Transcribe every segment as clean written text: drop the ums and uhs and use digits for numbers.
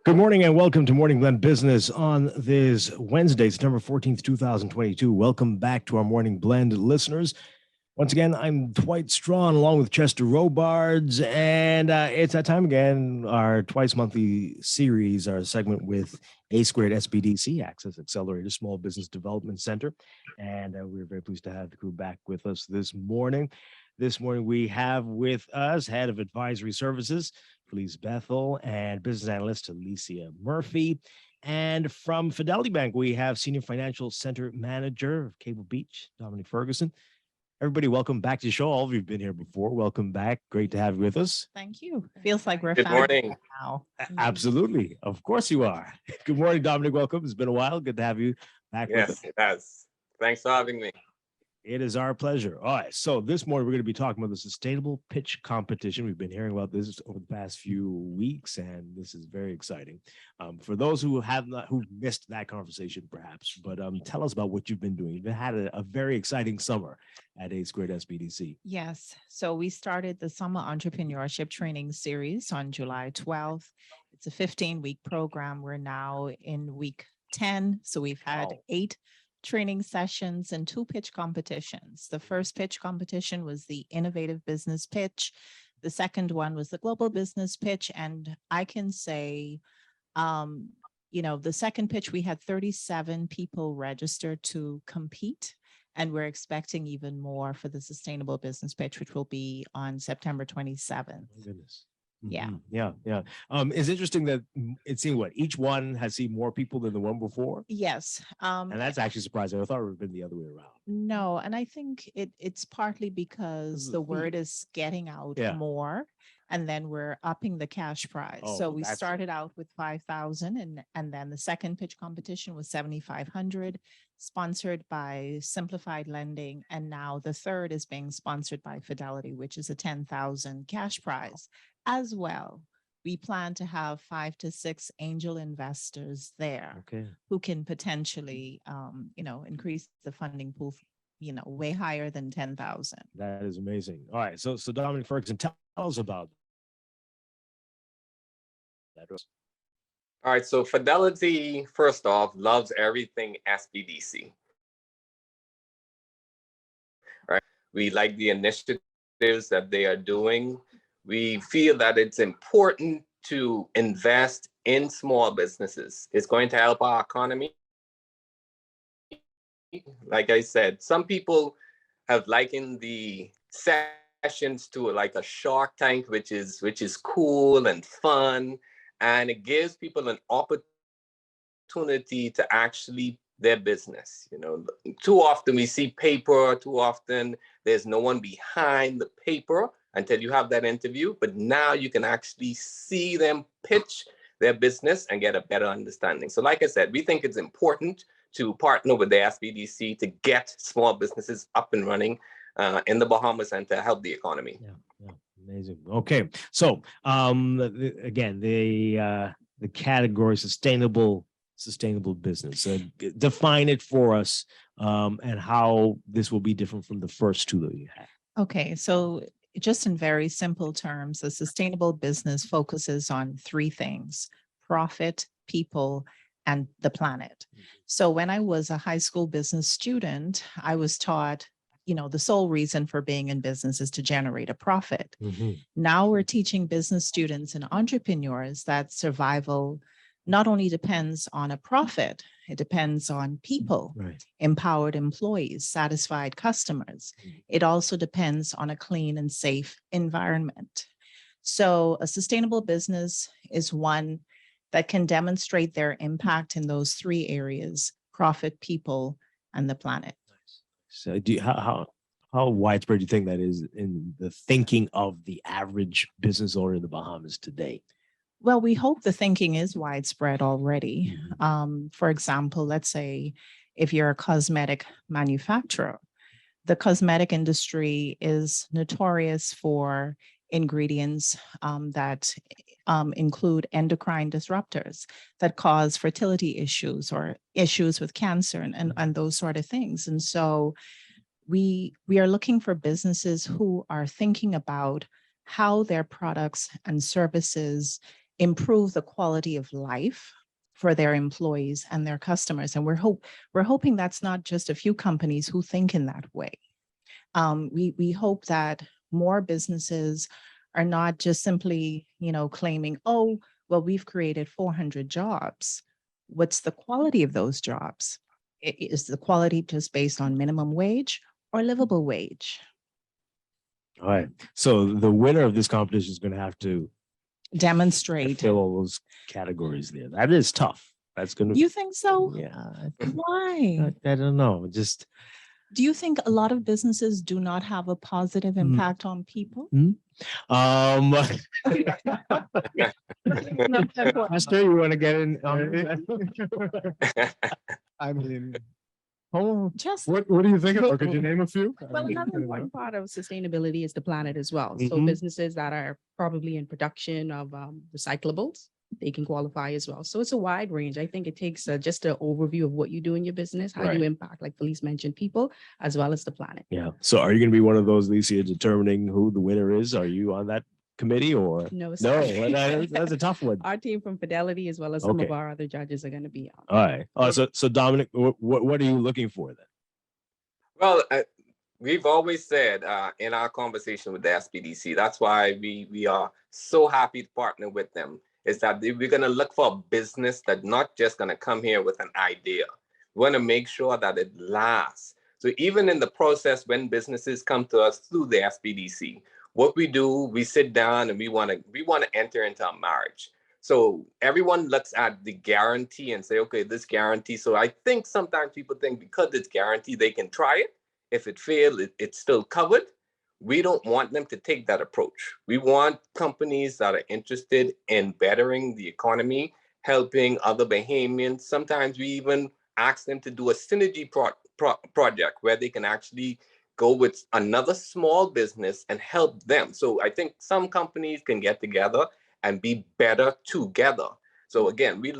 Good morning and welcome to Morning Blend Business on this Wednesday, September 14th, 2022. Welcome back to our Morning Blend listeners. Once again, I'm Dwight Strachan along with Chester Robards, and it's that time again, our twice monthly series, our segment with A Squared SBDC, Access Accelerator, Small Business Development Center. And we're very pleased to have the crew back with us this morning. This morning, we have with us Head of Advisory Services, Felice Bethel, and Business Analyst Alicia Murphy. And from Fidelity Bank, we have Senior Financial Center Manager of Cable Beach, Dominic Ferguson. Everybody, welcome back to the show. All of you have been here before. Welcome back. Great to have you with us. Thank you. Feels like we're Good morning. now. Absolutely. Of course you are. Good morning, Dominic. Welcome. It's been a while. Good to have you back with us. Yes, it has. Thanks for having me. It is our pleasure. All right. So this morning, we're going to be talking about the sustainable pitch competition. We've been hearing about this over the past few weeks, and this is very exciting. For those who who missed that conversation, perhaps, but tell us about what you've been doing. You've had a very exciting summer at A Squared SBDC. Yes. So we started the Summer Entrepreneurship Training Series on July 12th. It's a 15-week program. We're now in week 10. So we've had 8 training sessions and 2 pitch competitions. The first pitch competition was the innovative business pitch. The second one was the global business pitch. And I can say, the second pitch, we had 37 people registered to compete. And we're expecting even more for the sustainable business pitch, which will be on September 27th. Oh, goodness. Yeah. Yeah. It's interesting that it seemed each one has seen more people than the one before. Yes. And that's actually surprising. I thought it would have been the other way around. No, and I think it's partly because the word is getting out more, and then we're upping the cash prize. So we started out with 5,000, and then the second pitch competition was 7,500, sponsored by Simplified Lending, and now the third is being sponsored by Fidelity, which is a 10,000 cash prize. As well, we plan to have 5 to 6 angel investors there who can potentially, increase the funding pool, way higher than 10,000. That is amazing. All right. So Dominic Ferguson, tell us about that. All right. So Fidelity, first off, loves everything SBDC. All right. We like the initiatives that they are doing. We feel that it's important to invest in small businesses. It's going to help our economy. Like I said, some people have likened the sessions to like a Shark Tank, which is cool and fun, and it gives people an opportunity to actually their business. Too often we see paper. Too often there's no one behind the paper until you have that interview. But now you can actually see them pitch their business and get a better understanding. So like I said, we think it's important to partner with the SBDC to get small businesses up and running in the Bahamas and to help the economy. Yeah, amazing. Okay, so again, the category sustainable business. Define it for us, and how this will be different from the first 2 that you had. Okay, so just in very simple terms, a sustainable business focuses on 3 things: profit, people, and the planet. So when I was a high school business student, I was taught, the sole reason for being in business is to generate a profit. Now we're teaching business students and entrepreneurs that survival not only depends on a profit, it depends on people, empowered employees, satisfied customers. It also depends on a clean and safe environment. So a sustainable business is one that can demonstrate their impact in those 3 areas: profit, people, and the planet. So how widespread do you think that is in the thinking of the average business owner in the Bahamas today? Well, we hope the thinking is widespread already. For example, let's say if you're a cosmetic manufacturer, the cosmetic industry is notorious for ingredients that include endocrine disruptors that cause fertility issues or issues with cancer and those sort of things. And so we are looking for businesses who are thinking about how their products and services improve the quality of life for their employees and their customers. And we're hoping that's not just a few companies who think in that way. We hope that more businesses are not just simply, claiming, oh, well, we've created 400 jobs. What's the quality of those jobs? Is the quality just based on minimum wage or livable wage? All right. So the winner of this competition is going to have to Demonstrate. fill all those categories there. That is tough. That's going to. You think so? Yeah. Why? I don't know. Just. Do you think a lot of businesses do not have a positive impact on people? Pastor, you want to get in? I mean, Just what do you think? Or could you name a few? Well, another important part of sustainability is the planet as well. So Mhm. businesses that are probably in production of recyclables, they can qualify as well. So it's a wide range. I think it takes just an overview of what you do in your business, how you impact, like Felice mentioned, people as well as the planet. Yeah. So are you going to be one of those, Lisa, determining who the winner is? Are you on that committee or? No, No, sorry. that's a tough one. Our team from Fidelity as well as some Okay. of our other judges are going to be on. All right. So Dominic, what are you looking for then? Well, we've always said in our conversation with the SBDC, that's why we are so happy to partner with them, is that we're going to look for a business that's not just going to come here with an idea. We want to make sure that it lasts. So even in the process, when businesses come to us through the SBDC, what we do, we sit down and we want to enter into a marriage. So everyone looks at the guarantee and say, okay, this guarantee. So I think sometimes people think because it's guaranteed, they can try it. If it fails, it's still covered. We don't want them to take that approach. We want companies that are interested in bettering the economy, helping other Bahamians. Sometimes we even ask them to do a synergy project where they can actually go with another small business and help them. So I think some companies can get together and be better together. So again, we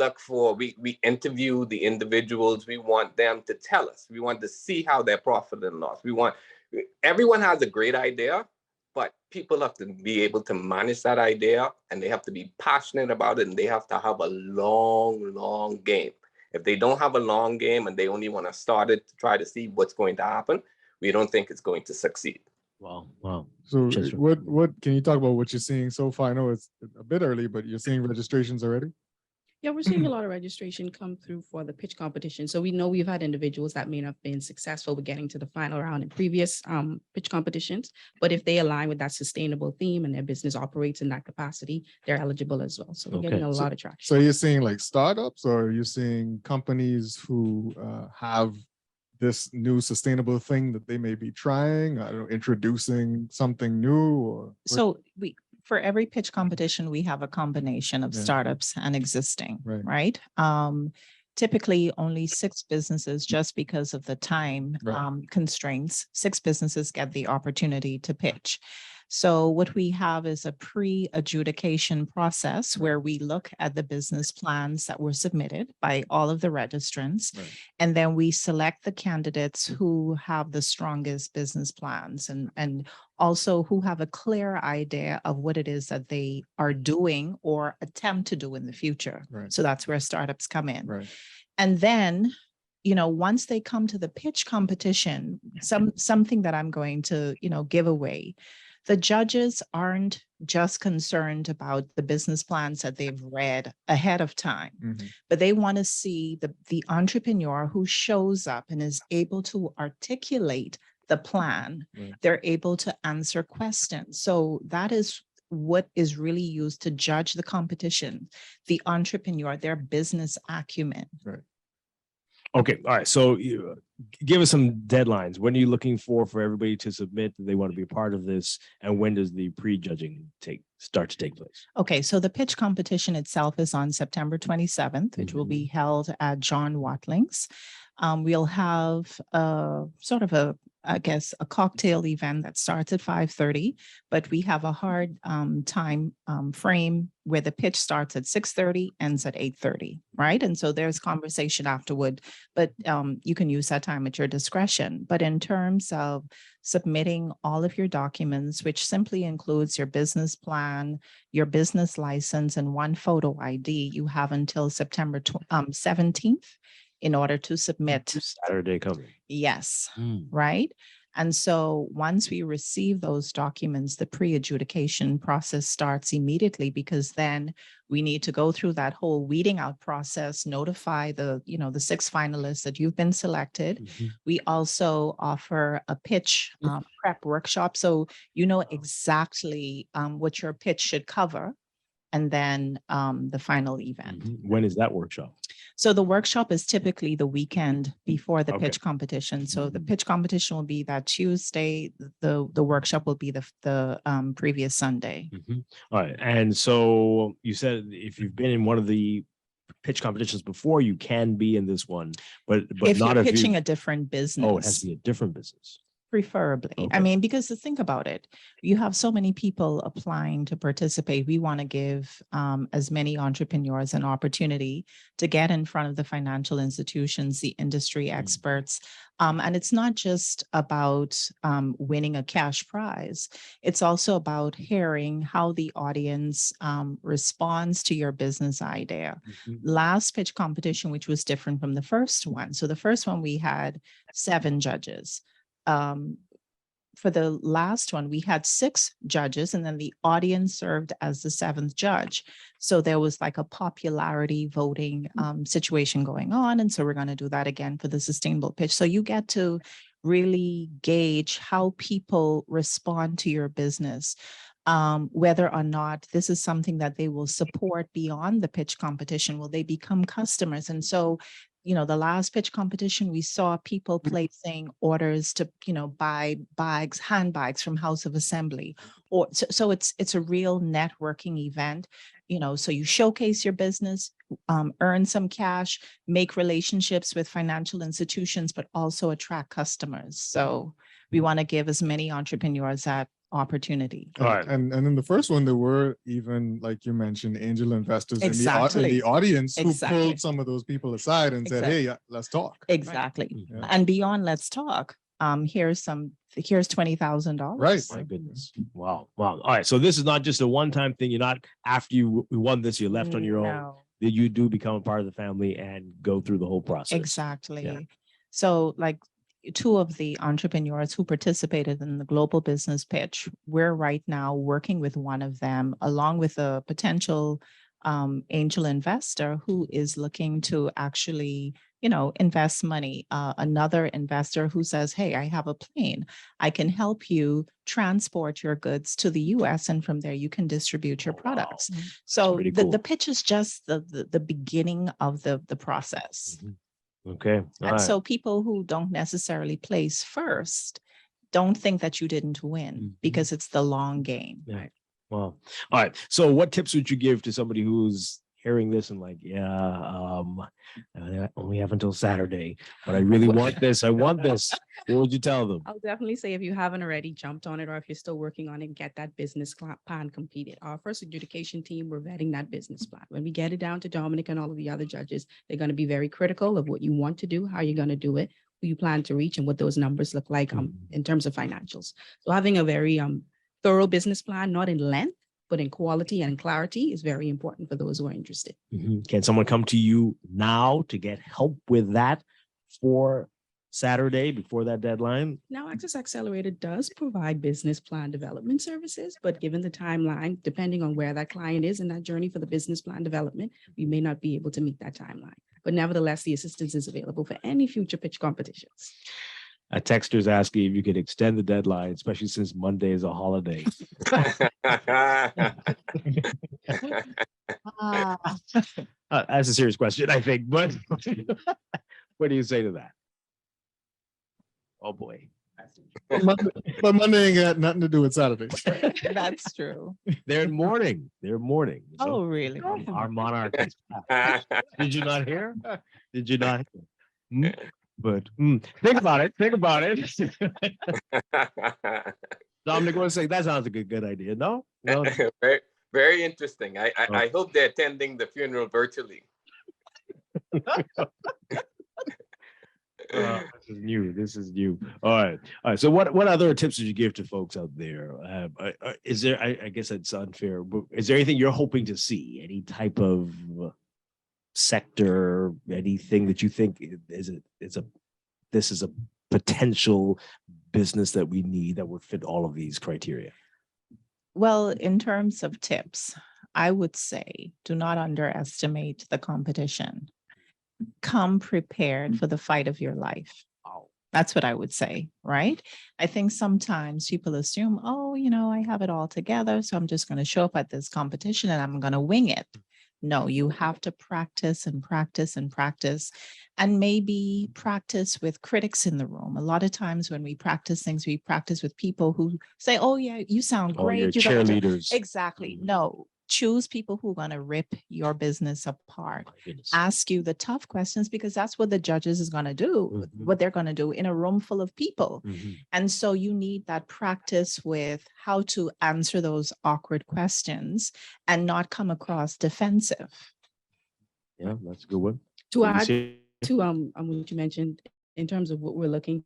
interview the individuals. We want them to tell us. We want to see how their profit and loss. Everyone has a great idea, but people have to be able to manage that idea, and they have to be passionate about it, and they have to have a long game. If they don't have a long game and they only want to start it to try to see what's going to happen, we don't think it's going to succeed. Wow. So what can you talk about what you're seeing so far? I know it's a bit early, but you're seeing registrations already? Yeah, we're seeing a lot of registration come through for the pitch competition. So we know we've had individuals that may not have been successful with getting to the final round in previous pitch competitions, but if they align with that sustainable theme and their business operates in that capacity, they're eligible as well. So we're getting a lot of traction. So you're seeing like startups, or are you seeing companies who have this new sustainable thing that they may be trying, I don't know, introducing something new? Or So for every pitch competition, we have a combination of startups and existing, right? Typically only 6 businesses, just because of the time constraints, 6 businesses get the opportunity to pitch. So what we have is a pre-adjudication process where we look at the business plans that were submitted by all of the registrants, and then we select the candidates who have the strongest business plans and also who have a clear idea of what it is that they are doing or attempt to do in the future. So that's where startups come in. And then, once they come to the pitch competition, something that I'm going to, give away. The judges aren't just concerned about the business plans that they've read ahead of time, but they want to see the entrepreneur who shows up and is able to articulate the plan. They're able to answer questions. So that is what is really used to judge the competition, the entrepreneur, their business acumen. Okay. All right. So give us some deadlines. When are you looking for everybody to submit that they want to be a part of this? And when does the pre-judging start to take place? Okay. So the pitch competition itself is on September 27th, which will be held at John Watling's. We'll have sort of a I guess, a cocktail event that starts at 5:30, but we have a hard time frame where the pitch starts at 6:30, ends at 8:30, right? And so there's conversation afterward, but you can use that time at your discretion. But in terms of submitting all of your documents, which simply includes your business plan, your business license, and one photo ID, you have until September 17th in order to submit. Saturday coming. Yes, Mm. right? And so once we receive those documents, the pre-adjudication process starts immediately, because then we need to go through that whole weeding out process, notify the 6 finalists that you've been selected. Mhm. We also offer a pitch prep workshop, so you know exactly what your pitch should cover, and then the final event. Mhm. When is that workshop? So the workshop is typically the weekend before the Okay. pitch competition. So the Mhm. pitch competition will be that Tuesday. The workshop will be the previous Sunday. Mhm. All right. And so you said if you've been in one of the pitch competitions before, you can be in this one, but If not you're if pitching you. a different business. Oh, it has to be a different business. Preferably. I Okay. mean, because to think about it, you have so many people applying to participate. We want to give as many entrepreneurs an opportunity to get in front of the financial institutions, the industry experts. And it's not just about winning a cash prize. It's also about hearing how the audience responds to your business idea. Mhm. Last pitch competition, which was different from the first one. So the first one, we had 7 judges. For the last one, we had 6 judges, and then the audience served as the 7th judge. So there was like a popularity voting situation going on. And so we're going to do that again for the sustainable pitch. So you get to really gauge how people respond to your business, whether or not this is something that they will support beyond the pitch competition. Will they become customers? And so the last pitch competition, we saw people placing orders to, buy handbags from House of Assembly. Or so it's a real networking event, so you showcase your business, earn some cash, make relationships with financial institutions, but also attract customers. So we want to give as many entrepreneurs that opportunity. All right. And in the first one, there were even, like you mentioned, angel investors in Exactly. the audience who Exactly. pulled some of those people aside and said, Exactly. hey, let's talk. Exactly. Mhm. And beyond let's talk, here's $20,000. Right. My goodness. Wow. Wow. All right. So this is not just a one-time thing. You're not, after you won this, you're left on your own. No. That you do become a part of the family and go through the whole process. Exactly. Yeah. So like 2 of the entrepreneurs who participated in the global business pitch, we're right now working with one of them, along with a potential angel investor who is looking to actually, invest money. Another investor who says, hey, I have a plane. I can help you transport your goods to the US, and from there you can distribute your Oh, wow. products. So pretty the cool. pitch is just the beginning of the process. Mhm. Okay. All And right. so people who don't necessarily place first don't think that you didn't win, Mhm. because it's the long game. Yeah. Well, all right. So what tips would you give to somebody who's hearing this and like, I only have until Saturday, but I really want this. I want this. What would you tell them? I'll definitely say, if you haven't already jumped on it, or if you're still working on it, get that business plan completed. Our first adjudication team, we're vetting that business plan. When we get it down to Dominic and all of the other judges, they're going to be very critical of what you want to do, how you're going to do it, who you plan to reach, and what those numbers look like in terms of financials. So having a very thorough business plan, not in length, but in quality and clarity, is very important for those who are interested. Mhm. Can someone come to you now to get help with that for Saturday before that deadline? Now, Access Accelerator does provide business plan development services, but given the timeline, depending on where that client is in that journey for the business plan development, we may not be able to meet that timeline. But nevertheless, the assistance is available for any future pitch competitions. A texter's asking if you could extend the deadline, especially since Monday is a holiday. That's a serious question, I think, but what do you say to that? Oh, boy. But Monday ain't got nothing to do with Saturday. That's true. They're in mourning. They're mourning. Oh, really? Our monarch is back. Did you not hear? Did you not? But think about it. Think about it. Dominic was saying that sounds like a good idea. No, no. very, very interesting. I Oh. hope they're attending the funeral virtually. This is new. This is new. All right. All right. So, what other tips did you give to folks out there? Is there? I guess it's unfair, but is there anything you're hoping to see? Any type of sector? Anything that you think this is a potential business that we need that would fit all of these criteria? Well, in terms of tips, I would say do not underestimate the competition. Come prepared for the fight of your life. That's what I would say, right? I think sometimes people assume, oh, I have it all together, so I'm just going to show up at this competition and I'm going to wing it. No, you have to practice and practice and practice, and maybe practice with critics in the room. A lot of times when we practice things, we practice with people who say, oh, yeah, you sound Oh, your great. You got to-" cheerleaders. Exactly. No, choose people who are going to rip your business apart. My goodness. Ask you the tough questions, because that's what the judges is going to do, Mhm. what they're going to do in a room full of people. Mhm. And so you need that practice with how to answer those awkward questions and not come across defensive. Yeah, that's a good one. To add Alicia? to what you mentioned in terms of what we're looking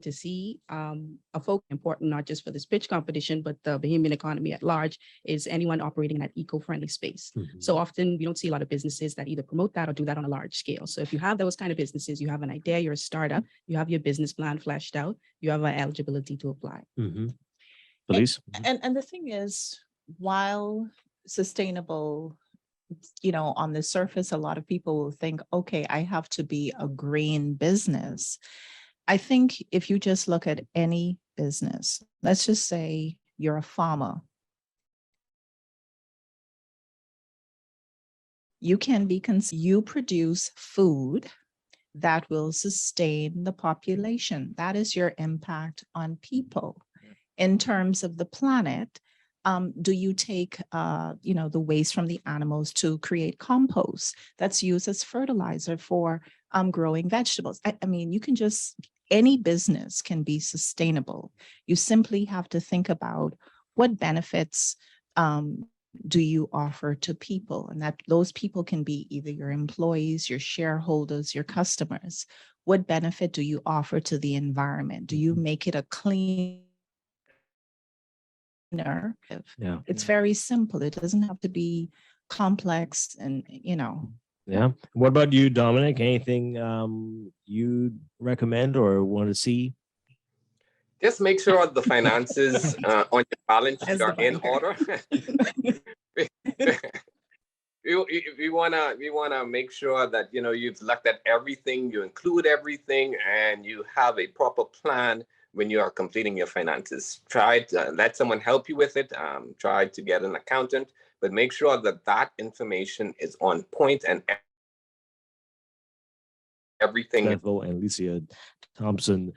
to see, a focus important not just for this pitch competition, but the Bahamian economy at large, is anyone operating in that eco-friendly space. Mhm. So often we don't see a lot of businesses that either promote that or do that on a large scale. So if you have those kind of businesses, you have an idea, you're a startup, you have your business plan fleshed out, you have an eligibility to apply. Mhm. Police? And the thing is, while sustainable, on the surface, a lot of people will think, okay, I have to be a green business. I think if you just look at any business, let's just say you're a farmer. You can be, you produce food that will sustain the population. That is your impact on people. In terms of the planet, do you take, the waste from the animals to create compost that's used as fertilizer for growing vegetables? I mean, you can just, any business can be sustainable. You simply have to think about what benefits do you offer to people, and that those people can be either your employees, your shareholders, your customers. What benefit do you offer to the environment? Do you make it a clean? Yeah. It's very simple. It doesn't have to be complex and, Yeah. What about you, Dominic? Anything you recommend or want to see? Just make sure the finances on your balance As sheet the are in banker. order. we wanna make sure that you've looked at everything, you include everything, and you have a proper plan when you are completing your finances. Try to let someone help you with it. Try to get an accountant, but make sure that information is on point and everything. Bethel and Alicia Thompson.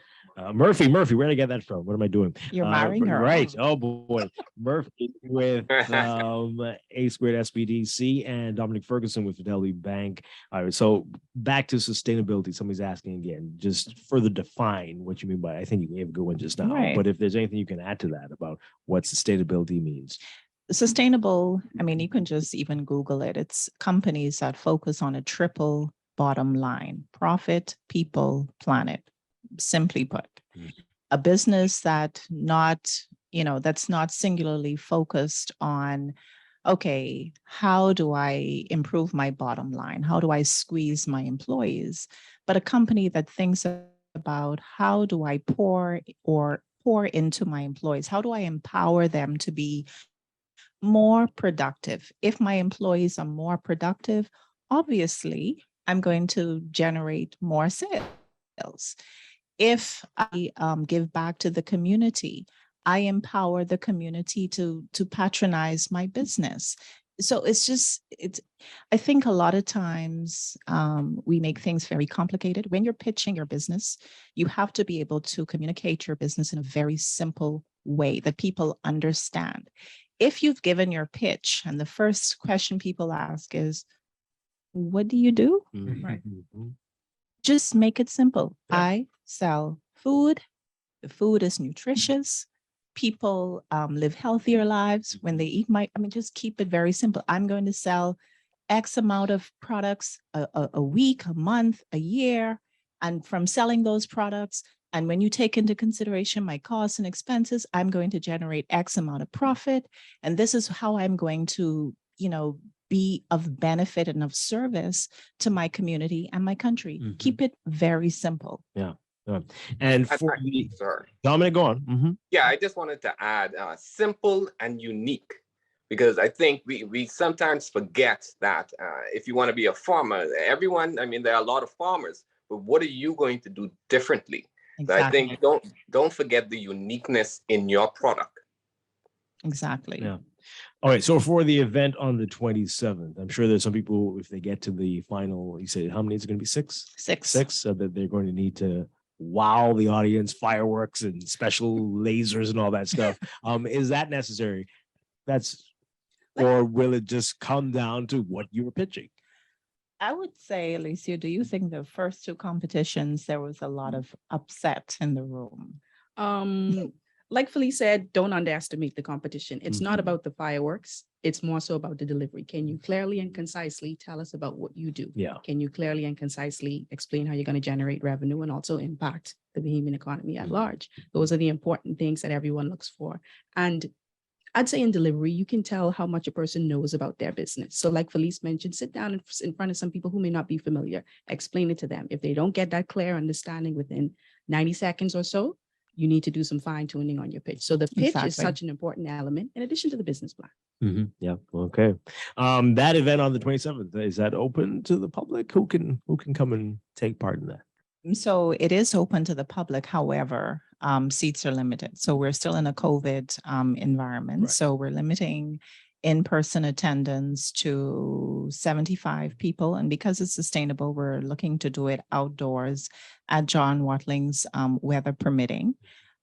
Murphy, where did I get that from? What am I doing? You're marrying her. Right. Oh boy. Murphy with A Squared SBDC and Dominic Ferguson with Fidelity Bank. All right. So back to sustainability. Somebody's asking again, just further define what you mean by, I think you gave a good one just now, Right. but if there's anything you can add to that about what sustainability means. Sustainable, I mean, you can just even Google it. It's companies that focus on a triple bottom line: profit, people, planet. Simply put, a business that's not singularly focused on, okay, how do I improve my bottom line? How do I squeeze my employees? But a company that thinks about, how do I pour into my employees? How do I empower them to be more productive? If my employees are more productive, obviously I'm going to generate more sales. If I give back to the community, I empower the community to patronize my business. So I think a lot of times we make things very complicated. When you're pitching your business, you have to be able to communicate your business in a very simple way that people understand. If you've given your pitch and the first question people ask is, what do you do? Mhm. Right. just make it simple. Yeah. I sell food. The food is nutritious. People live healthier lives when they eat just keep it very simple. I'm going to sell X amount of products a week, a month, a year. And from selling those products, and when you take into consideration my costs and expenses, I'm going to generate X amount of profit. And this is how I'm going to, be of benefit and of service to my community and my country. Mhm. Keep it very simple. Yeah. And for the Dominic, go on. Mm-hmm. Yeah, I just wanted to add simple and unique, because I think we sometimes forget that if you want to be a farmer, everyone, there are a lot of farmers, but what are you going to do differently? So I think don't forget the uniqueness in your product. Exactly. Yeah. All right. So for the event on the 27th, I'm sure there's some people, if they get to the final, you say how many is it going to be? Six, so that they're going to need to wow the audience, fireworks and special lasers and all that stuff. Is that necessary? Or will it just come down to what you were pitching? I would say, Alicia, do you think the first two competitions, there was a lot of upset in the room? Like Felice said, don't underestimate the competition. It's not Mhm. about the fireworks. It's more so about the delivery. Can you clearly and concisely tell us about what you do? Yeah. Can you clearly and concisely explain how you're going to generate revenue and also impact the Bahamian economy at large? Those are the important things that everyone looks for. And I'd say in delivery, you can tell how much a person knows about their business. So like Felice mentioned, sit down in front of some people who may not be familiar, explain it to them. If they don't get that clear understanding within 90 seconds or so, you need to do some fine tuning on your pitch. So the pitch is such an important element in addition to the business plan. Mm-hmm. Yeah. Okay. That event on the 27th, is that open to the public? Who can come and take part in that? So it is open to the public. However, seats are limited. So we're still in a COVID environment. Right. So we're limiting in-person attendance to 75 people. And because it's sustainable, we're looking to do it outdoors at John Watling's weather permitting.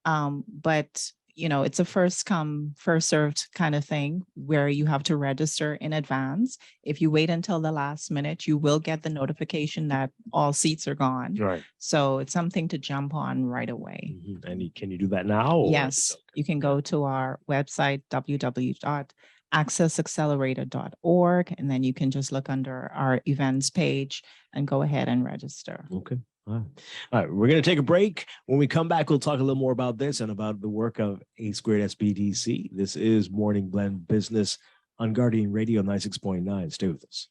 But it's a first come, first served kind of thing where you have to register in advance. If you wait until the last minute, you will get the notification that all seats are gone. Right. So it's something to jump on right away. Mm-hmm. And can you do that now? Yes, you can go to our website, www.accessaccelerator.org, and then you can just look under our events page and go ahead and register. Okay. All right. We're going to take a break. When we come back, we'll talk a little more about this and about the work of A Squared SBDC. This is Morning Blend Business on Guardian Radio 96.9. Stay with us.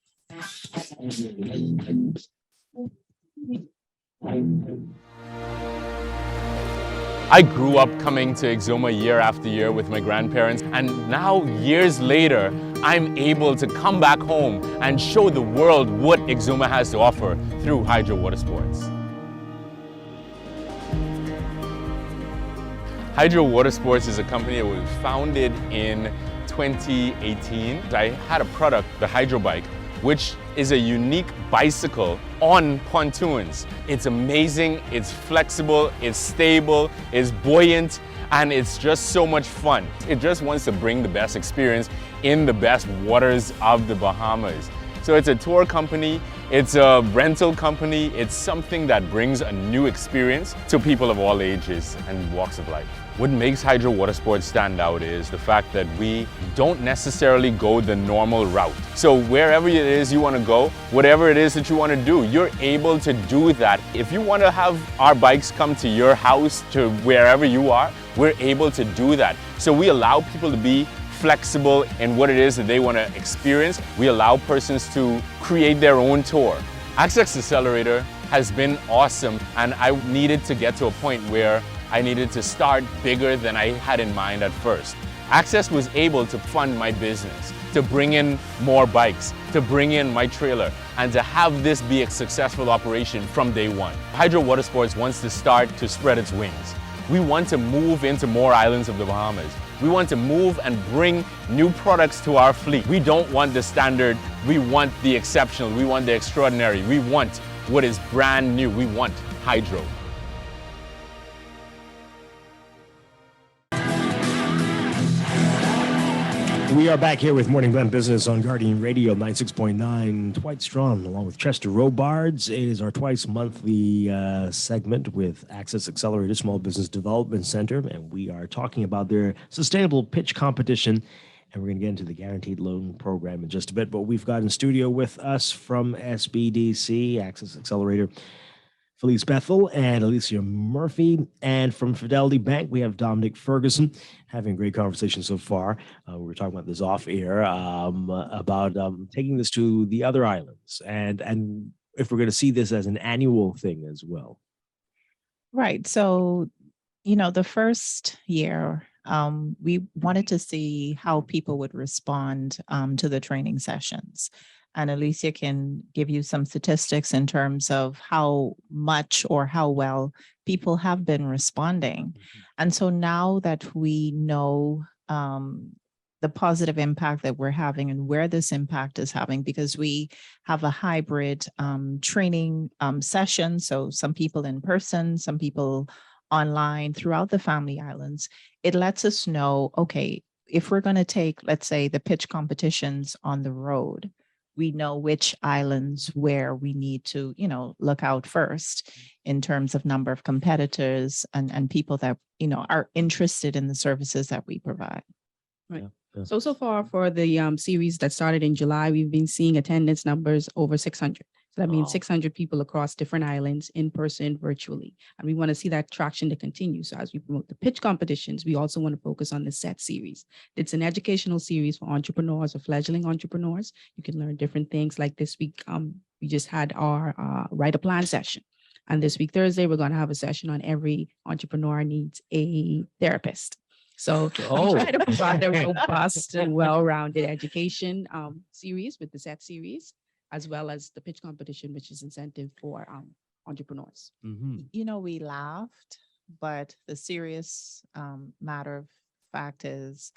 I grew up coming to Exuma year after year with my grandparents, and now years later, I'm able to come back home and show the world what Exuma has to offer through Hydro Water Sports. Hydro Water Sports is a company that was founded in 2018. I had a product, the Hydro Bike, which is a unique bicycle on pontoons. It's amazing, it's flexible, it's stable, it's buoyant, and it's just so much fun. It just wants to bring the best experience in the best waters of the Bahamas. So it's a tour company, it's a rental company, it's something that brings a new experience to people of all ages and walks of life. What makes Hydro Water Sports stand out is the fact that we don't necessarily go the normal route. So wherever it is you want to go, whatever it is that you want to do, you're able to do that. If you want to have our bikes come to your house, to wherever you are, we're able to do that. So we allow people to be flexible in what it is that they want to experience. We allow persons to create their own tour. Access Accelerator has been awesome, and I needed to get to a point where I needed to start bigger than I had in mind at first. Access was able to fund my business, to bring in more bikes, to bring in my trailer, and to have this be a successful operation from day one. Hydro Water Sports wants to start to spread its wings. We want to move into more islands of the Bahamas. We want to move and bring new products to our fleet. We don't want the standard, we want the exceptional, we want the extraordinary, we want what is brand new, we want Hydro. We are back here with Morning Blend Business on Guardian Radio 96.9. Dwight Strachan along with Chester Robards. It is our twice monthly segment with Access Accelerator Small Business Development Center, and we are talking about their sustainable pitch competition. And we're going to get into the guaranteed loan program in just a bit. But we've got in studio with us from SBDC, Access Accelerator, Felice Bethel and Alicia Murphy. And from Fidelity Bank, we have Dominic Ferguson, having a great conversation so far. We were talking about this off air about taking this to the other islands and if we're going to see this as an annual thing as well. Right. So, the first year, we wanted to see how people would respond to the training sessions. And Alicia can give you some statistics in terms of how much or how well people have been responding. Mm-hmm. And so now that we know the positive impact that we're having and where this impact is having, because we have a hybrid training session. So some people in person, some people online throughout the Family Islands, it lets us know, okay, if we're going to take, let's say, the pitch competitions on the road, we know which islands where we need to, look out first in terms of number of competitors and people that, are interested in the services that we provide. Right. Yeah. So far for the series that started in July, we've been seeing attendance numbers over 600. So that means 600 people across different islands, in person, virtually. And we want to see that traction to continue. So as we promote the pitch competitions, we also want to focus on the Sept series. It's an educational series for entrepreneurs or fledgling entrepreneurs. You can learn different things. Like this week, we just had our write a plan session. And this week, Thursday, we're going to have a session on every entrepreneur needs a therapist. So we try to provide a robust and well-rounded education series with the Sept series, as well as the pitch competition, which is incentive for entrepreneurs. Mm-hmm. We laughed, but the serious matter of fact is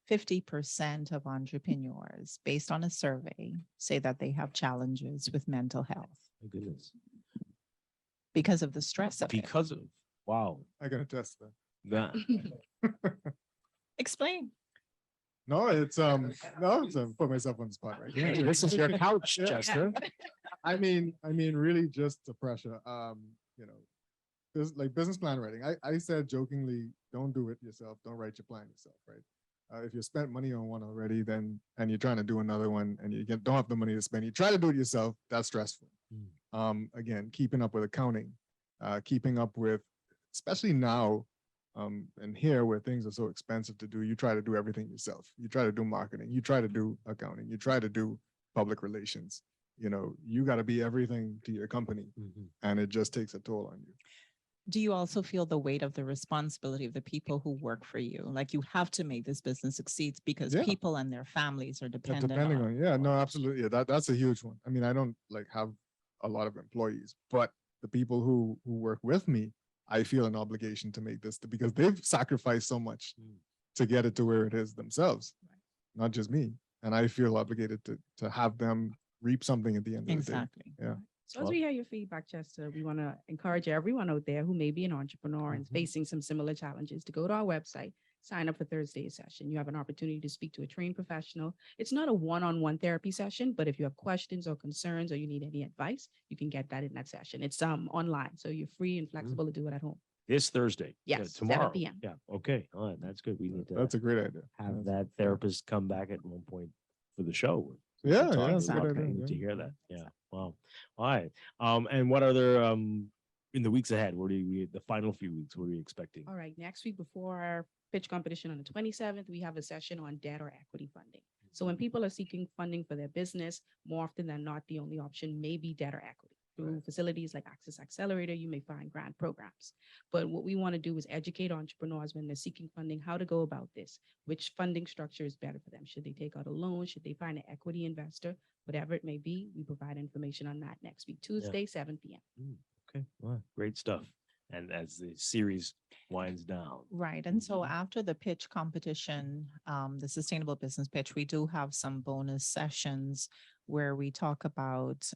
50% of entrepreneurs, based on a survey, say that they have challenges with mental health. My goodness. Because of the stress of it. Wow. I can attest to That. Explain. No, it's put myself on the spot right Yeah, here. this is your couch, Chester. I mean, really just the pressure. This like business plan writing. I said jokingly, don't do it yourself. Don't write your plan yourself, right? If you spent money on one already, and you're trying to do another one and you don't have the money to spend, you try to do it yourself. That's stressful. Again, keeping up with accounting, keeping up with, especially now, and here where things are so expensive to do, you try to do everything yourself. You try to do marketing, you try to do accounting, you try to do public relations. You got to be everything to your company, and it just takes a toll on you. Do you also feel the weight of the responsibility of the people who work for you? Like you have to make this business succeed because people and their families are dependent on. Yeah, no, absolutely. Yeah, that's a huge one. I mean, I don't have a lot of employees, but the people who work with me, I feel an obligation to make this because they've sacrificed so much to get it to where it is themselves, not just me. And I feel obligated to have them reap something at the end of the day. Exactly. Yeah. So as we hear your feedback, Chester, we want to encourage everyone out there who may be an entrepreneur and facing some similar challenges to go to our website, sign up for Thursday's session. You have an opportunity to speak to a trained professional. It's not a one-on-one therapy session, but if you have questions or concerns or you need any advice, you can get that in that session. It's online, so you're free and flexible to do it at home. This Thursday. Yes, tomorrow. 7 p.m. Yeah. Okay. All right. That's good. We need to. That's a great idea. Have that therapist come back at one point for the show. Yeah, That's that's a good okay. idea. Need to hear that. Yeah. Wow. All right. And what other in the weeks ahead? What are the final few weeks? What are we expecting? All right. Next week, before our pitch competition on the 27th, we have a session on debt or equity funding. So when people are seeking funding for their business, more often than not, the only option may be debt or equity. Through facilities like Access Accelerator, you may find grant programs. But what we want to do is educate entrepreneurs when they're seeking funding, how to go about this, which funding structure is better for them. Should they take out a loan? Should they find an equity investor? Whatever it may be, we provide information on that next week, Tuesday, 7 p.m. Okay. Well, great stuff. And as the series winds down. Right. And so after the pitch competition, the sustainable business pitch, we do have some bonus sessions where we talk about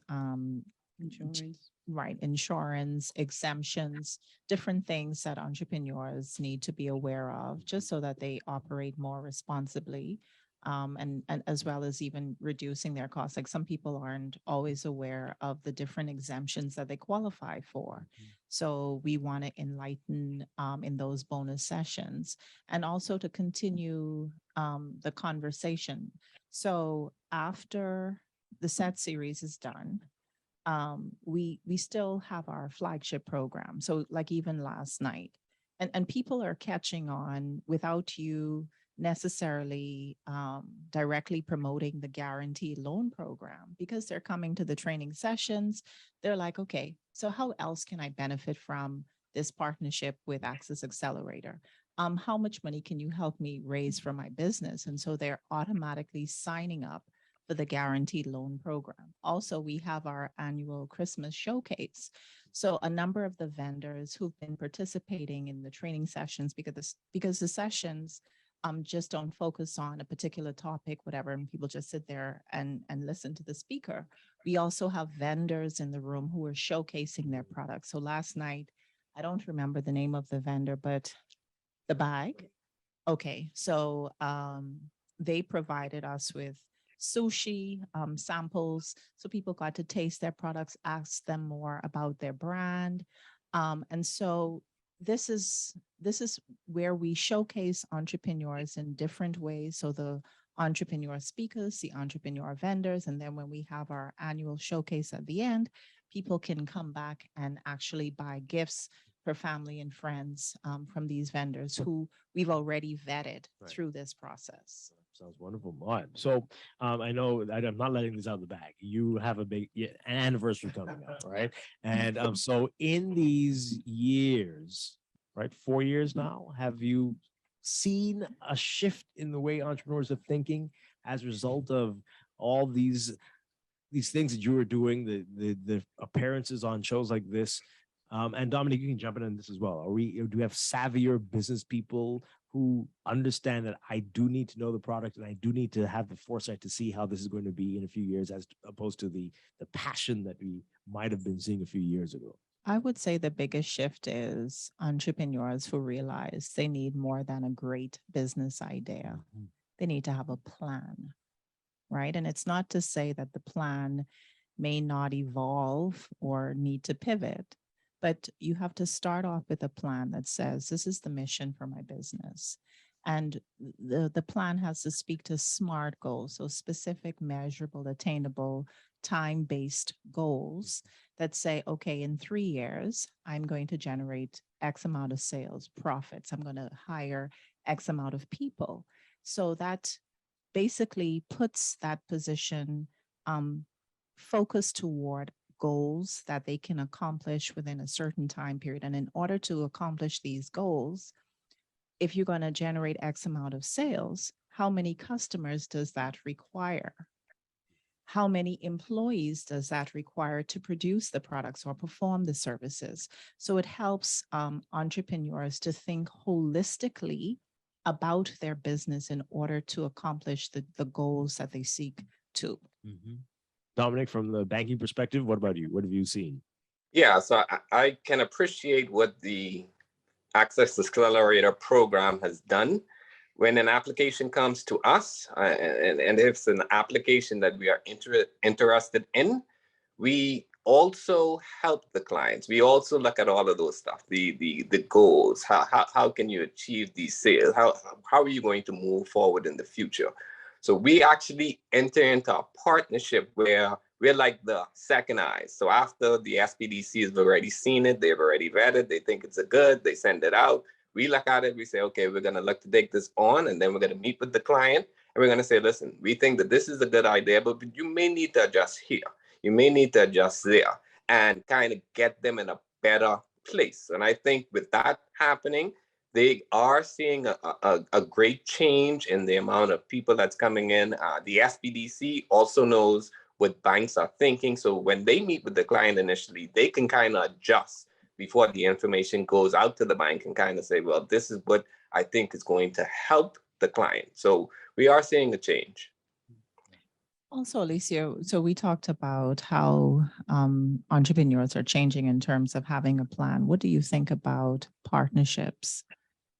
Insurance. Right. Insurance, exemptions, different things that entrepreneurs need to be aware of just so that they operate more responsibly and as well as even reducing their costs. Like some people aren't always aware of the different exemptions that they qualify for. So we want to enlighten in those bonus sessions, and also to continue the conversation. So after the set series is done, we still have our flagship program. So like even last night, and people are catching on without you necessarily directly promoting the guaranteed loan program, because they're coming to the training sessions. They're like, okay, so how else can I benefit from this partnership with Access Accelerator? How much money can you help me raise for my business? And so they're automatically signing up for the guaranteed loan program. Also, we have our annual Christmas showcase. So a number of the vendors who've been participating in the training sessions, because the sessions just don't focus on a particular topic, whatever, and people just sit there and listen to the speaker. We also have vendors in the room who are showcasing their products. So last night, I don't remember the name of the vendor, but the bag. Okay, so they provided us with sushi samples, so people got to taste their products, ask them more about their brand, and so this is where we showcase entrepreneurs in different ways. So the entrepreneur speakers, the entrepreneur vendors, and then when we have our annual showcase at the end, people can come back and actually buy gifts for family and friends from these vendors who we've already vetted through this process. Sounds wonderful. All right. So I know I'm not letting this out of the bag. You have a big an anniversary coming up, right? And so in these years, right, 4 years now, have you seen a shift in the way entrepreneurs are thinking as a result of all these things that you were doing, the appearances on shows like this? And Dominic, you can jump in on this as well. Do we have savvier business people who understand that I do need to know the product and I do need to have the foresight to see how this is going to be in a few years, as opposed to the passion that we might have been seeing a few years ago? I would say the biggest shift is entrepreneurs who realize they need more than a great business idea. They need to have a plan, right? And it's not to say that the plan may not evolve or need to pivot, but you have to start off with a plan that says, this is the mission for my business. And the plan has to speak to SMART goals, so specific, measurable, attainable, time-based goals that say, okay, in 3 years, I'm going to generate X amount of sales, profits. I'm going to hire X amount of people. So that basically puts that position focused toward goals that they can accomplish within a certain time period. And in order to accomplish these goals, if you're going to generate X amount of sales, how many customers does that require? How many employees does that require to produce the products or perform the services? So it helps entrepreneurs to think holistically about their business in order to accomplish the goals that they seek to. Dominic, from the banking perspective, what about you? What have you seen? Yeah, so I can appreciate what the Access Accelerator program has done. When an application comes to us, and if it's an application that we are interested in, we also help the clients. We also look at all of those stuff, the goals. How can you achieve these sales? How are you going to move forward in the future? So we actually enter into a partnership where we're like the second eyes. So after the SBDC has already seen it, they've already read it, they think it's a good, they send it out. We look at it, we say, okay, we're going to look to take this on, and then we're going to meet with the client, and we're going to say, listen, we think that this is a good idea, but you may need to adjust here. You may need to adjust there, and kind of get them in a better place. And I think with that happening, they are seeing a great change in the amount of people that's coming in. The SBDC also knows what banks are thinking. So when they meet with the client initially, they can kind of adjust before the information goes out to the bank and kind of say, well, this is what I think is going to help the client. So we are seeing a change. Also, Alicia, so we talked about how entrepreneurs are changing in terms of having a plan. What do you think about partnerships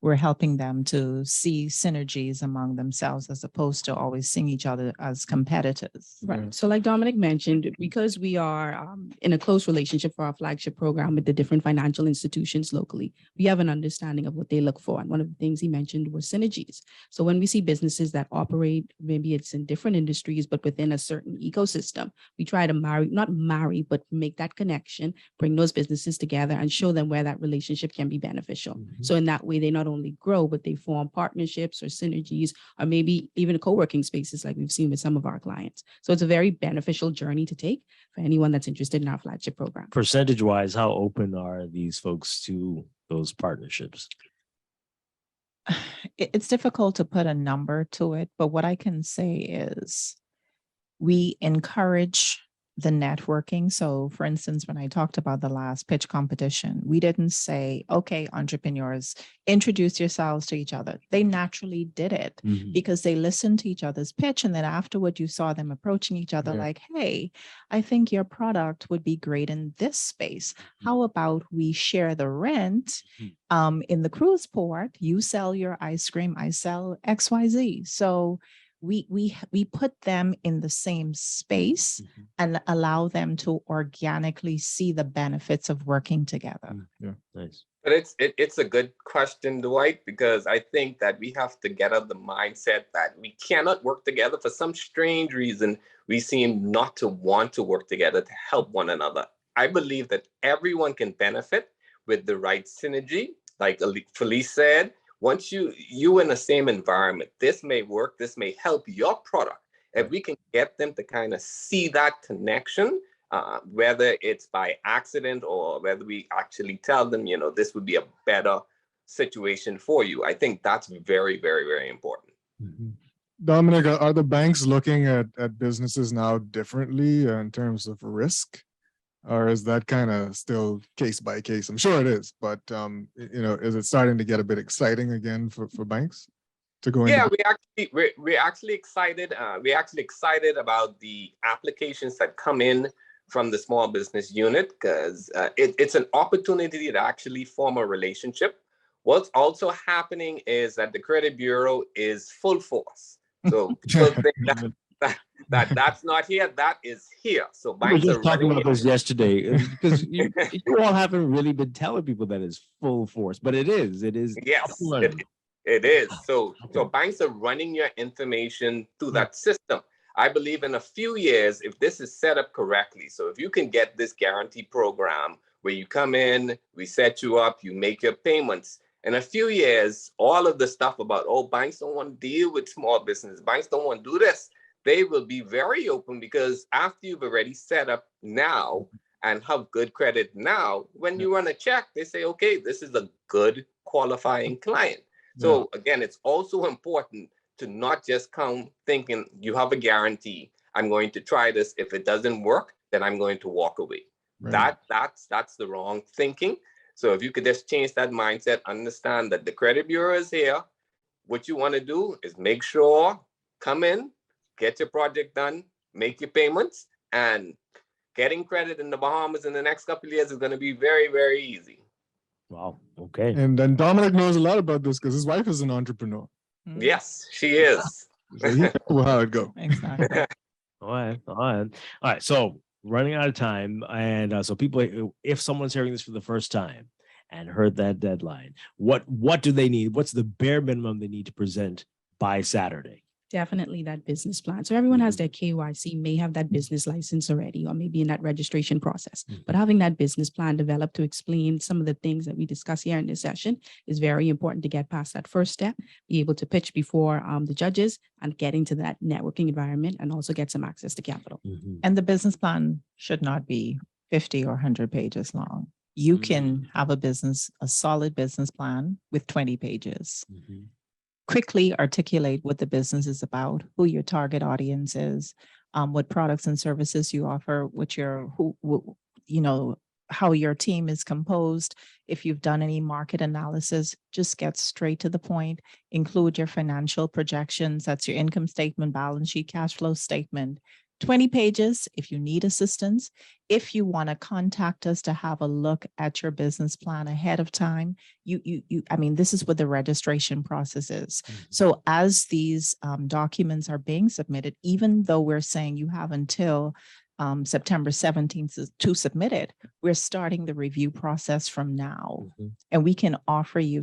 we're helping them to see synergies among themselves as opposed to always seeing each other as competitors. Right. So like Dominic mentioned, because we are in a close relationship for our flagship program with the different financial institutions locally, we have an understanding of what they look for. And one of the things he mentioned was synergies. So when we see businesses that operate, maybe it's in different industries, but within a certain ecosystem, we try to not marry, but make that connection, bring those businesses together and show them where that relationship can be beneficial. So in that way, they not only grow, but they form partnerships or synergies, or maybe even co-working spaces like we've seen with some of our clients. So it's a very beneficial journey to take for anyone that's interested in our flagship program. Percentage wise, how open are these folks to those partnerships? It's difficult to put a number to it, but what I can say is we encourage the networking. So for instance, when I talked about the last pitch competition, we didn't say, okay, entrepreneurs, introduce yourselves to each other. They naturally did it because they listened to each other's pitch. And then afterward, you saw them approaching each other like, hey, I think your product would be great in this space. How about we share the rent in the cruise port? You sell your ice cream, I sell XYZ. So we put them in the same space and allow them to organically see the benefits of working together. Yeah, nice. But it's a good question, Dwight, because I think that we have to get out of the mindset that we cannot work together. For some strange reason, we seem not to want to work together to help one another. I believe that everyone can benefit with the right synergy. Like Felice said, once you in the same environment, this may work, this may help your product. If we can get them to kind of see that connection, whether it's by accident or whether we actually tell them, this would be a better situation for you. I think that's very, very, very important. Dominic, are the banks looking at businesses now differently in terms of risk? Or is that kind of still case by case? I'm sure it is, but is it starting to get a bit exciting again for banks to go into? Yeah, we're actually excited. We're actually excited about the applications that come in from the small business unit because it's an opportunity to actually form a relationship. What's also happening is that the credit bureau is full force. So people think that's not here, that is here. So We were banks are just talking running about this yesterday because you all haven't really been telling people that it's full force, but it is. Yes, it is. So banks are running your information through that system. I believe in a few years, if this is set up correctly, so if you can get this guarantee program where you come in, we set you up, you make your payments. In a few years, all of the stuff about, banks don't want to deal with small business, banks don't want to do this, they will be very open because after you've already set up now and have good credit now, when you run a check, they say, okay, this is a good qualifying client. So again, it's also important to not just come thinking you have a guarantee. I'm going to try this. If it doesn't work, then I'm going to walk away. Right. That's the wrong thinking. So if you could just change that mindset, understand that the credit bureau is here. What you want to do is make sure, come in, get your project done, make your payments, and getting credit in the Bahamas in the next couple of years is going to be very, very easy. Wow. Okay. And then Dominic knows a lot about this because his wife is an entrepreneur. Yes, she is. So he knows how it go. Exactly. All right. So running out of time. And so people, if someone's hearing this for the first time and heard that deadline, what do they need? What's the bare minimum they need to present by Saturday? Definitely that business plan. So everyone has their KYC, may have that business license already, or maybe in that registration process. But having that business plan developed to explain some of the things that we discuss here in this session is very important to get past that first step, be able to pitch before the judges and get into that networking environment and also get some access to capital. And the business plan should not be 50 or 100 pages long. You can have a solid business plan with 20 pages. Quickly articulate what the business is about, who your target audience is, what products and services you offer, how your team is composed. If you've done any market analysis, just get straight to the point, include your financial projections. That's your income statement, balance sheet, cash flow statement. 20 pages if you need assistance. If you want to contact us to have a look at your business plan ahead of time, I mean, this is what the registration process is. So as these documents are being submitted, even though we're saying you have until September 17th to submit it, we're starting the review process from now. And we can offer you,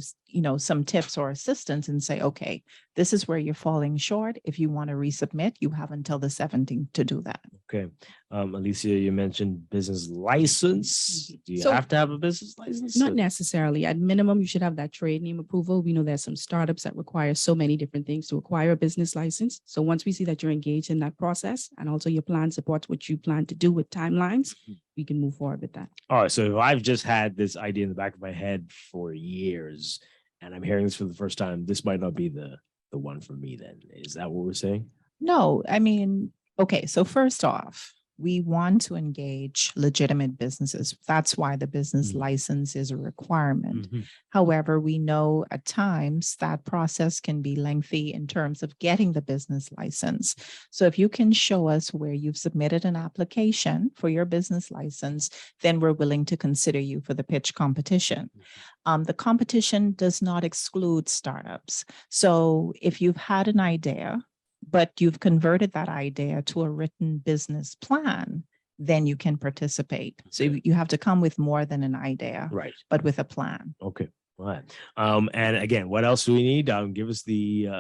some tips or assistance and say, okay, this is where you're falling short. If you want to resubmit, you have until the 17th to do that. Okay. Alicia, you mentioned business license. Do you So- have to have a business license? Not necessarily. At minimum, you should have that trade name approval. We know there's some startups that require so many different things to acquire a business license. So once we see that you're engaged in that process and also your plan supports what you plan to do with timelines, we can move forward with that. All right. So if I've just had this idea in the back of my head for years and I'm hearing this for the first time, this might not be the one for me then. Is that what we're saying? No, I mean, okay, so first off, we want to engage legitimate businesses. That's why the business license is a requirement. However, we know at times that process can be lengthy in terms of getting the business license. So if you can show us where you've submitted an application for your business license, then we're willing to consider you for the pitch competition. The competition does not exclude startups. So if you've had an idea, but you've converted that idea to a written business plan, then you can participate. So you have to come with more than an idea, Right. but with a plan. Okay. All right. And again, what else do we need? Give us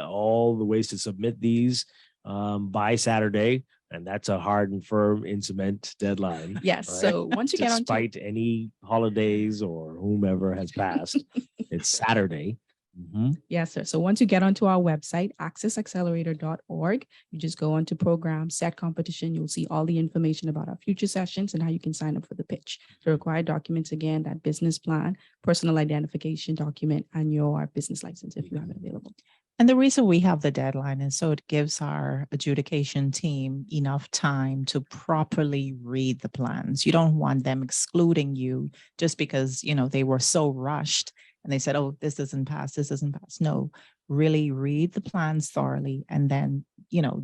all the ways to submit these by Saturday. And that's a hard and firm in cement deadline. Yes. right? So once you get on Despite any holidays or whomever has passed, it's Saturday. Yes, sir. So once you get onto our website, accessaccelerator.org, you just go onto program, set competition. You'll see all the information about our future sessions and how you can sign up for the pitch. The required documents, again, that business plan, personal identification document, and your business license if you have it available. And the reason we have the deadline is so it gives our adjudication team enough time to properly read the plans. You don't want them excluding you just because, they were so rushed and they said, oh, this doesn't pass, this doesn't pass. No, really read the plans thoroughly and then,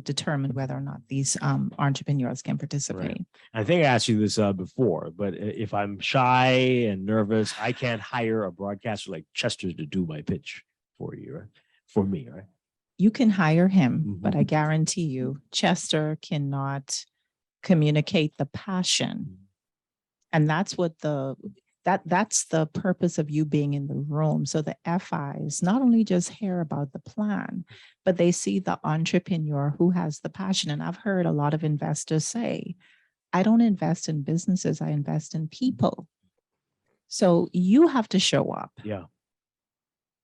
determine whether or not these entrepreneurs can participate. I think I asked you this before, but if I'm shy and nervous, I can't hire a broadcaster like Chester to do my pitch for you, right? For me, right? You can hire him, but I guarantee you, Chester cannot communicate the passion. And that's what that's the purpose of you being in the room. So the FIs not only just hear about the plan, but they see the entrepreneur who has the passion. And I've heard a lot of investors say, I don't invest in businesses, I invest in people. So you have to show up, Yeah.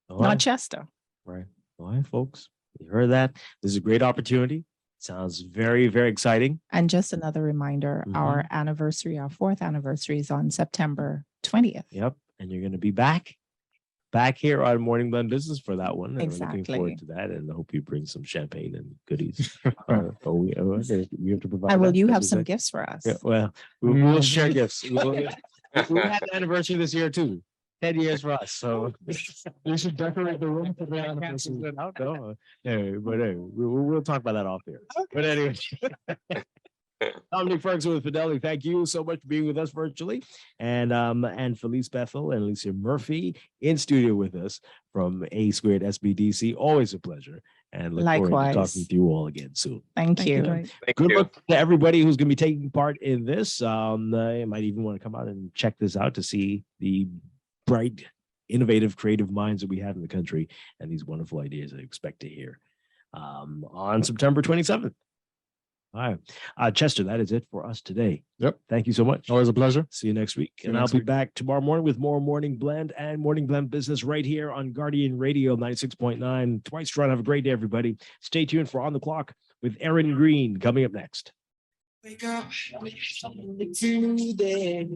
All not right. Chester. Right. All right, folks. You heard that. This is a great opportunity. Sounds very, very exciting. And just another reminder, our anniversary, our 4th anniversary is on September 20th. Yep. And you're going to be back here on Morning Blend Business for that one. And we're looking Exactly. forward to that. And I hope you bring some champagne and goodies. We have to provide. And will that, you as have we some said. gifts for us? Yeah, well, we'll share gifts. We had an anniversary this year too. 10 years for us. So You should decorate the room for the anniversary. We'll talk about that off there. But anyway, Dominic Ferguson with Fidelity, thank you so much for being with us virtually. And Felice Bethel and Alicia Murphy in studio with us from A Squared SBDC. Always a pleasure. And look forward to Likewise. talking to you all again soon. Thank you. Dwight. Thank Good you. luck to everybody who's going to be taking part in this. You might even want to come out and check this out to see the bright, innovative, creative minds that we have in the country and these wonderful ideas I expect to hear on September 27th. All right. Chester, that is it for us today. Yep. Thank you so much. Always a pleasure. See you next week. See you And I'll next be week. back tomorrow morning with more Morning Blend and Morning Blend Business right here on Guardian Radio 96.9. Dwight Strachan. Have a great day, everybody. Stay tuned for On the Clock with Aaron Green coming up next. Wake up today.